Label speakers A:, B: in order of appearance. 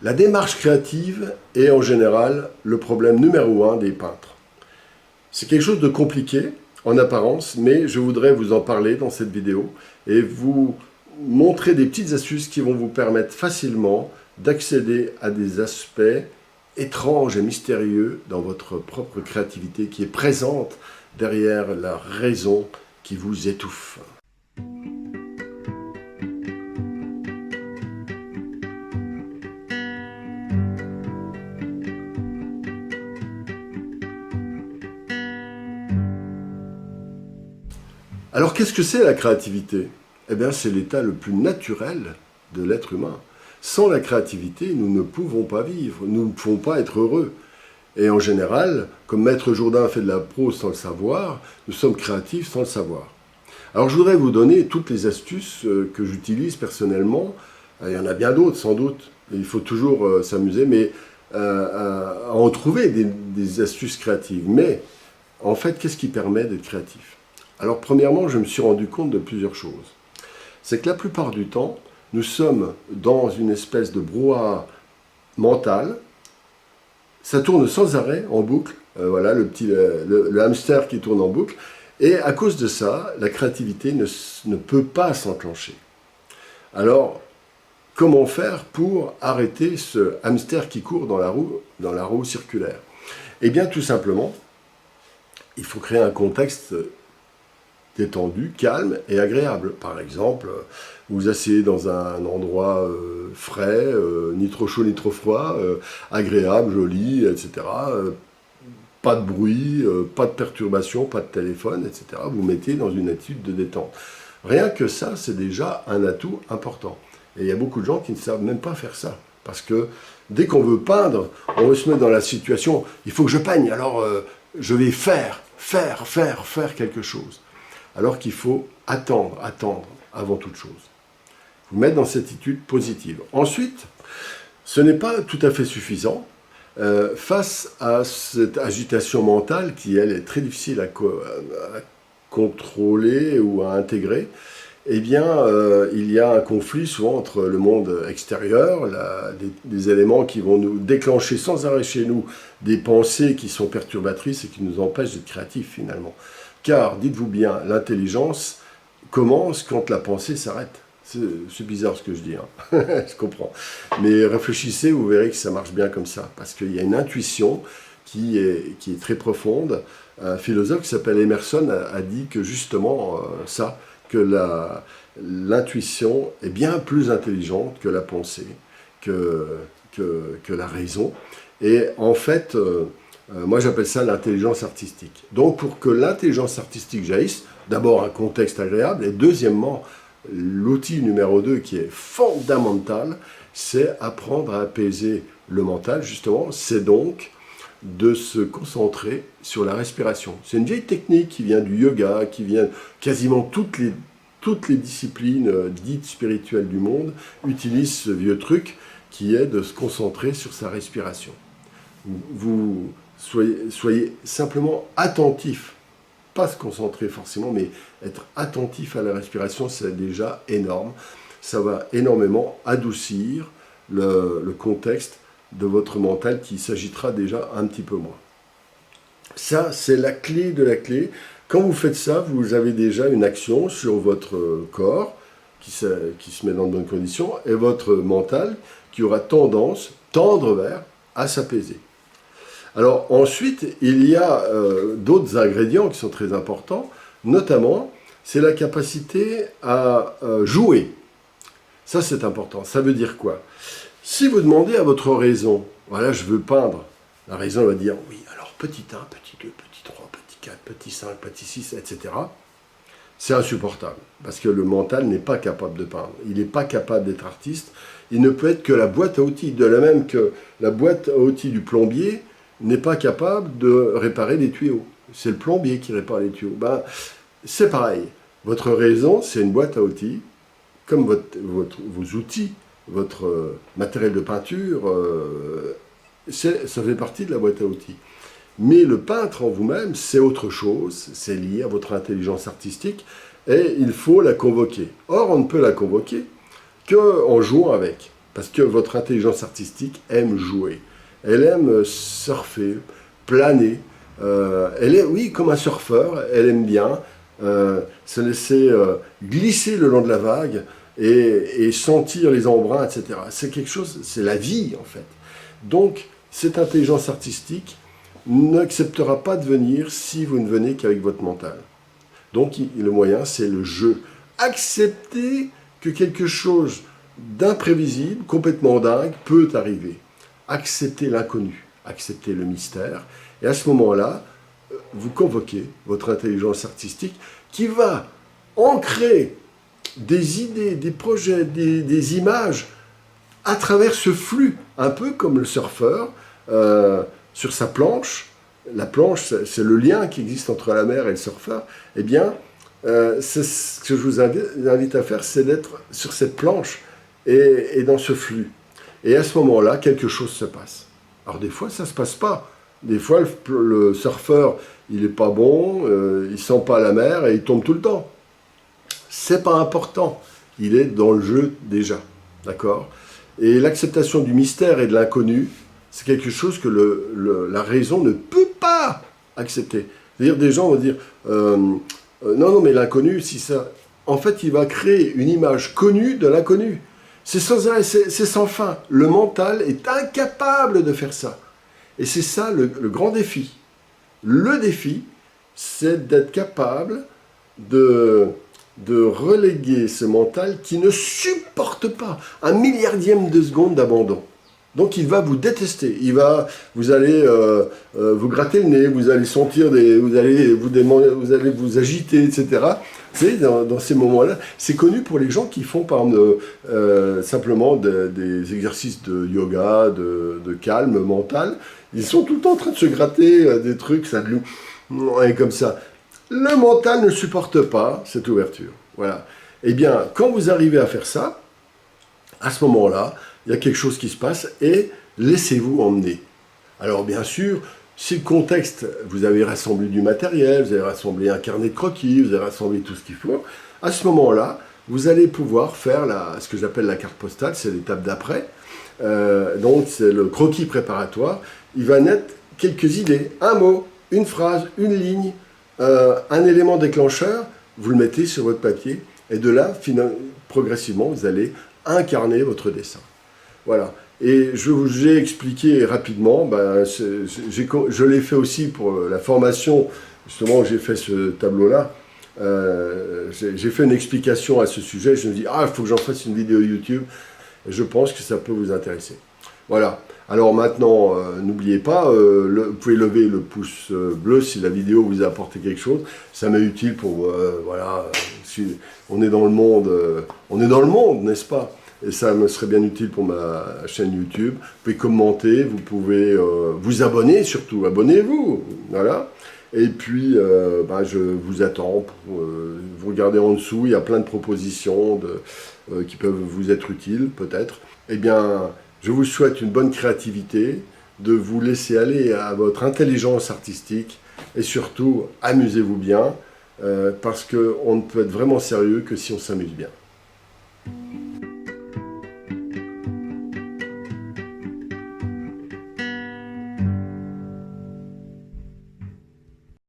A: La démarche créative est en général le problème numéro 1 des peintres. C'est quelque chose de compliqué en apparence, mais je voudrais vous en parler dans cette vidéo et vous montrer des petites astuces qui vont vous permettre facilement d'accéder à des aspects étranges et mystérieux dans votre propre créativité qui est présente derrière la raison qui vous étouffe. Alors qu'est-ce que c'est la créativité? Eh bien c'est l'état le plus naturel de l'être humain. Sans la créativité, nous ne pouvons pas vivre, nous ne pouvons pas être heureux. Et en général, comme Maître Jourdain fait de la prose sans le savoir, nous sommes créatifs sans le savoir. Alors je voudrais vous donner toutes les astuces que j'utilise personnellement. Il y en a bien d'autres sans doute, il faut toujours s'amuser, mais à en trouver des astuces créatives. Mais en fait, qu'est-ce qui permet d'être créatif? Alors premièrement, je me suis rendu compte de plusieurs choses. C'est que la plupart du temps, nous sommes dans une espèce de brouhaha mental. Ça tourne sans arrêt, en boucle. Voilà, le hamster qui tourne en boucle. Et à cause de ça, la créativité ne peut pas s'enclencher. Alors, comment faire pour arrêter ce hamster qui court dans la roue circulaire? Eh bien, tout simplement, il faut créer un contexte détendu, calme et agréable. Par exemple, vous vous asseyez dans un endroit frais, ni trop chaud ni trop froid, agréable, joli, etc. Pas de bruit, pas de perturbation, pas de téléphone, etc. Vous mettez dans une attitude de détente. Rien que ça, c'est déjà un atout important. Et il y a beaucoup de gens qui ne savent même pas faire ça. Parce que dès qu'on veut peindre, on veut se mettre dans la situation, il faut que je peigne, alors je vais faire quelque chose. Alors qu'il faut attendre avant toute chose. Vous mettre dans cette attitude positive. Ensuite, ce n'est pas tout à fait suffisant. Face à cette agitation mentale qui, elle, est très difficile à contrôler ou à intégrer, eh bien, il y a un conflit souvent entre le monde extérieur, des éléments qui vont nous déclencher sans arrêt chez nous des pensées qui sont perturbatrices et qui nous empêchent d'être créatifs finalement. Car, dites-vous bien, l'intelligence commence quand la pensée s'arrête. C'est bizarre ce que je dis, hein. Je comprends. Mais réfléchissez, vous verrez que ça marche bien comme ça. Parce qu'il y a une intuition qui est très profonde. Un philosophe qui s'appelle Emerson a dit que justement que l'intuition est bien plus intelligente que la pensée, que la raison. Et en fait, moi j'appelle ça l'intelligence artistique. Donc pour que l'intelligence artistique jaillisse, d'abord un contexte agréable, et deuxièmement, l'outil numéro 2 qui est fondamental, c'est apprendre à apaiser le mental, justement, c'est donc de se concentrer sur la respiration. C'est une vieille technique qui vient du yoga, qui vient quasiment toutes les disciplines dites spirituelles du monde utilisent ce vieux truc qui est de se concentrer sur sa respiration. Vous soyez simplement attentif, pas se concentrer forcément, mais être attentif à la respiration, c'est déjà énorme. Ça va énormément adoucir le contexte de votre mental qui s'agitera déjà un petit peu moins. Ça, c'est la clé de la clé. Quand vous faites ça, vous avez déjà une action sur votre corps qui se met dans de bonnes conditions et votre mental qui aura tendre vers, à s'apaiser. Alors ensuite, il y a d'autres ingrédients qui sont très importants, notamment, c'est la capacité à jouer. Ça, c'est important. Ça veut dire quoi? Si vous demandez à votre raison, voilà, je veux peindre, la raison va dire, oui, alors petit 1, petit 2, petit 3, petit 4, petit 5, petit 6, etc. C'est insupportable, parce que le mental n'est pas capable de peindre. Il n'est pas capable d'être artiste. Il ne peut être que la boîte à outils, de la même que la boîte à outils du plombier n'est pas capable de réparer les tuyaux. C'est le plombier qui répare les tuyaux. Ben, c'est pareil. Votre raison, c'est une boîte à outils, comme vos outils, votre matériel de peinture, ça fait partie de la boîte à outils. Mais le peintre en vous-même, c'est autre chose, c'est lié à votre intelligence artistique, et il faut la convoquer. Or, on ne peut la convoquer qu'en jouant avec. Parce que votre intelligence artistique aime jouer. Elle aime surfer, planer. Elle est, oui, comme un surfeur, elle aime bien se laisser glisser le long de la vague et sentir les embruns, etc. C'est quelque chose, c'est la vie en fait. Donc, cette intelligence artistique n'acceptera pas de venir si vous ne venez qu'avec votre mental. Donc, le moyen, c'est le jeu. Accepter que quelque chose d'imprévisible, complètement dingue, peut arriver. Accepter l'inconnu, accepter le mystère. Et à ce moment-là, vous convoquez votre intelligence artistique qui va ancrer des idées, des projets, des images à travers ce flux, un peu comme le surfeur sur sa planche. La planche, c'est le lien qui existe entre la mer et le surfeur. Eh bien, ce que je vous invite à faire, c'est d'être sur cette planche et dans ce flux. Et à ce moment-là, quelque chose se passe. Alors des fois, ça ne se passe pas. Des fois, le surfeur, il n'est pas bon, il ne sent pas la mer et il tombe tout le temps. C'est pas important. Il est dans le jeu déjà. D'accord ? Et l'acceptation du mystère et de l'inconnu, c'est quelque chose que la raison ne peut pas accepter. C'est-à-dire, des gens vont dire non, mais l'inconnu, si ça. En fait, il va créer une image connue de l'inconnu. C'est sans fin. Le mental est incapable de faire ça. Et c'est ça le grand défi. Le défi, c'est d'être capable de reléguer ce mental qui ne supporte pas un milliardième de seconde d'abandon. Donc il va vous détester, vous allez vous gratter le nez, vous allez sentir vous allez vous agiter, etc. Vous savez, dans ces moments-là, c'est connu pour les gens qui font par exemple simplement des exercices de yoga, de calme mental. Ils sont tout le temps en train de se gratter des trucs, ça et comme ça. Le mental ne supporte pas cette ouverture. Voilà. Eh bien, quand vous arrivez à faire ça, à ce moment-là, il y a quelque chose qui se passe et laissez-vous emmener. Alors bien sûr, si le contexte, vous avez rassemblé du matériel, vous avez rassemblé un carnet de croquis, vous avez rassemblé tout ce qu'il faut, à ce moment-là, vous allez pouvoir faire ce que j'appelle la carte postale, c'est l'étape d'après. Donc c'est le croquis préparatoire. Il va naître quelques idées, un mot, une phrase, une ligne, un élément déclencheur, vous le mettez sur votre papier et de là, progressivement, vous allez incarner votre dessin. Voilà. Et j'ai expliqué rapidement, je l'ai fait aussi pour la formation, justement, où j'ai fait ce tableau-là. J'ai fait une explication à ce sujet. Je me dis, il faut que j'en fasse une vidéo YouTube. Et je pense que ça peut vous intéresser. Voilà. Alors maintenant, n'oubliez pas, vous pouvez lever le pouce bleu si la vidéo vous a apporté quelque chose. Ça m'est utile pour, voilà, si on est dans le monde, n'est-ce pas ? Et ça me serait bien utile pour ma chaîne YouTube. Vous pouvez commenter, vous pouvez vous abonner surtout, abonnez-vous, voilà. Et puis, je vous attends, vous regardez en dessous, il y a plein de propositions qui peuvent vous être utiles, peut-être. Eh bien, je vous souhaite une bonne créativité, de vous laisser aller à votre intelligence artistique, et surtout, amusez-vous bien, parce qu'on ne peut être vraiment sérieux que si on s'amuse bien.